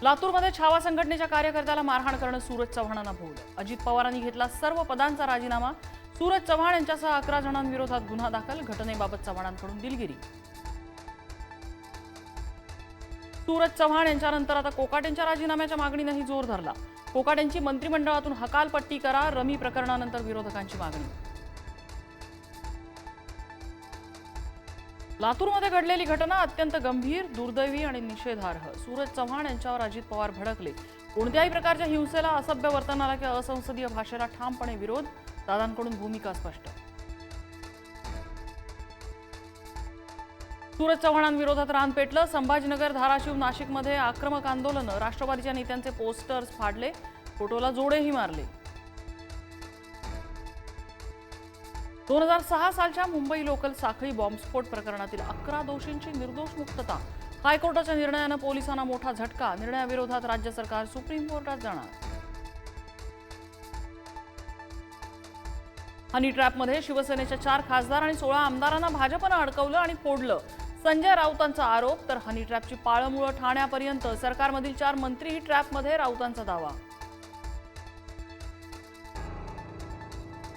लातूरमध्ये छावा संघटनेच्या कार्यकर्त्याला मारहाण करणं सूरज चव्हाणांना भोवलं। अजित पवारांनी घेतला सर्व पदांचा राजीनामा। सूरज चव्हाण यांच्यासह 11 जणांविरोधात गुन्हा दाखल। घटनेबाबत चव्हाणांकडून दिलगिरी। सूरज चव्हाण यांच्यानंतर आता कोकाटेंच्या राजीनाम्याच्या मागणीनेही जोर धरला। कोकाटेंची मंत्रिमंडळातून हकालपट्टी करा, रमी प्रकरणानंतर विरोधकांची मागणी। लातूरमध्ये घडलेली घटना अत्यंत गंभीर, दुर्दैवी आणि निषेधार्ह। सूरज चव्हाण यांच्यावर अजित पवार भडकले। कोणत्याही प्रकारच्या हिंसेला, असभ्य वर्तनाला किंवा असंसदीय भाषेला ठामपणे विरोध। दादांकडून भूमिका स्पष्ट। सूरज चव्हाणांविरोधात रान पेटलं। संभाजीनगर, धाराशिव, नाशिकमध्ये आक्रमक आंदोलन। राष्ट्रवादीच्या नेत्यांचे पोस्टर्स फाडले, फोटोला जोडेही मारले। 2006 सालच्या मुंबई लोकल साखळी बॉम्बस्फोट प्रकरणातील 11 दोषींची निर्दोष मुक्तता। हायकोर्टाच्या निर्णयानं पोलिसांना मोठा झटका। निर्णयाविरोधात राज्य सरकार सुप्रीम कोर्टात जाणार। हनी ट्रॅपमध्ये शिवसेनेच्या 4 खासदार आणि 16 आमदारांना भाजपनं अडकवलं आणि फोडलं। संजय राऊतांचा आरोप, तर हनी ट्रॅपची पाळमुळं ठाण्यापर्यंत। सरकारमधील 4 मंत्रीही ट्रॅपमध्ये, राऊतांचा दावा।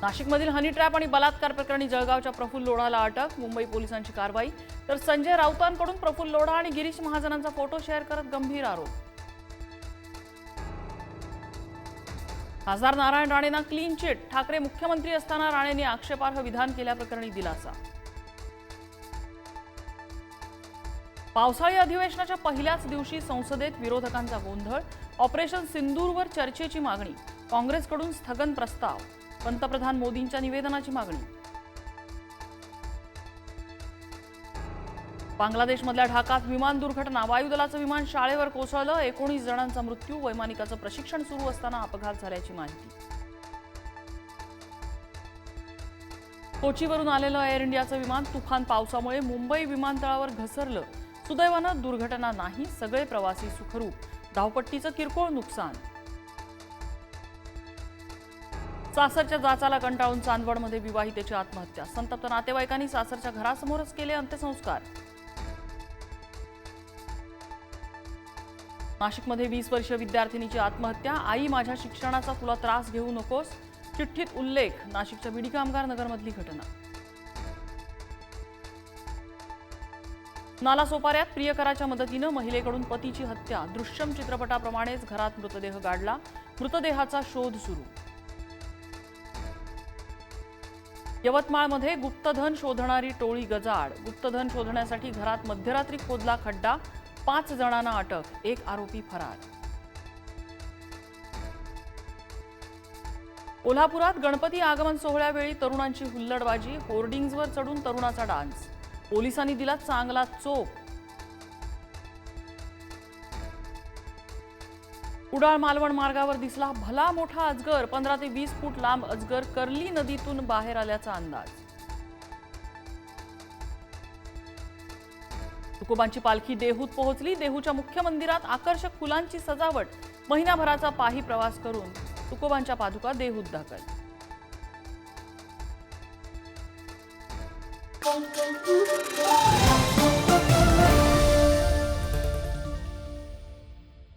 नाशिकमधील हनी ट्रॅप आणि बलात्कार प्रकरणी जळगावच्या प्रफुल्ल लोढाला अटक। मुंबई पोलिसांची कारवाई। तर संजय राऊतांकडून प्रफुल्ल लोढा आणि गिरीश महाजनांचा फोटो शेअर करत गंभीर आरोप। खासदार नारायण राणेंना क्लीन चिट। ठाकरे मुख्यमंत्री असताना राणेंनी आक्षेपार्ह विधान केल्याप्रकरणी दिलासा। पावसाळी अधिवेशनाच्या पहिल्याच दिवशी संसदेत विरोधकांचा गोंधळ। ऑपरेशन सिंदूरवर चर्चेची मागणी। काँग्रेसकडून स्थगन प्रस्ताव। पंतप्रधान मोदींच्या निवेदनाची मागणी। बांगलादेशमधल्या ढाकात विमान दुर्घटना। वायुदलाचं विमान शाळेवर कोसळलं। 19 जणांचा मृत्यू। वैमानिकाचं प्रशिक्षण सुरू असताना अपघात झाल्याची माहिती। कोचीवरून आलेलं एअर इंडियाचं विमान तुफान पावसामुळे मुंबई विमानतळावर घसरलं। सुदैवानं दुर्घटना नाही, सगळे प्रवासी सुखरूप। धावपट्टीचं किरकोळ नुकसान। सासरच्या जाचाला कंटाळून चांदवडमध्ये विवाहितेची आत्महत्या। संतप्त नातेवाईकांनी सासरच्या घरासमोरच केले अंत्यसंस्कार। नाशिकमध्ये 20 वर्षीय विद्यार्थिनीची आत्महत्या। आई, माझ्या शिक्षणाचा तुला त्रास घेऊ नकोस, चिठ्ठीत उल्लेख। नाशिकच्या बीडी कामगार नगरमधली घटना। नालासोपाऱ्यात प्रियकराच्या मदतीनं महिलेकडून पतीची हत्या। दृश्यम चित्रपटाप्रमाणेच घरात मृतदेह गाडला। मृतदेहाचा शोध सुरू। यवतमाळमध्ये गुप्तधन शोधणारी टोळी गजाआड। गुप्तधन शोधण्यासाठी घरात मध्यरात्री खोदला खड्डा। 5 जणांना अटक, 1 आरोपी फरार। कोल्हापुरात गणपती आगमन सोहळ्यावेळी तरुणांची हुल्लडबाजी। होर्डिंग्जवर चढून तरुणाचा डान्स। पोलिसांनी दिला चांगला चोप। कुडाळ मालवण मार्गावर दिसला भला मोठा अजगर। 15 ते 20 फूट लांब अजगर कर्ली नदीतून बाहेर आल्याचा अंदाज। तुकोबांची पालखी देहूत पोहोचली। देहूच्या मुख्य मंदिरात आकर्षक फुलांची सजावट। महिनाभराचा पायी प्रवास करून तुकोबांच्या पादुका देहूत दाखल। Thank you.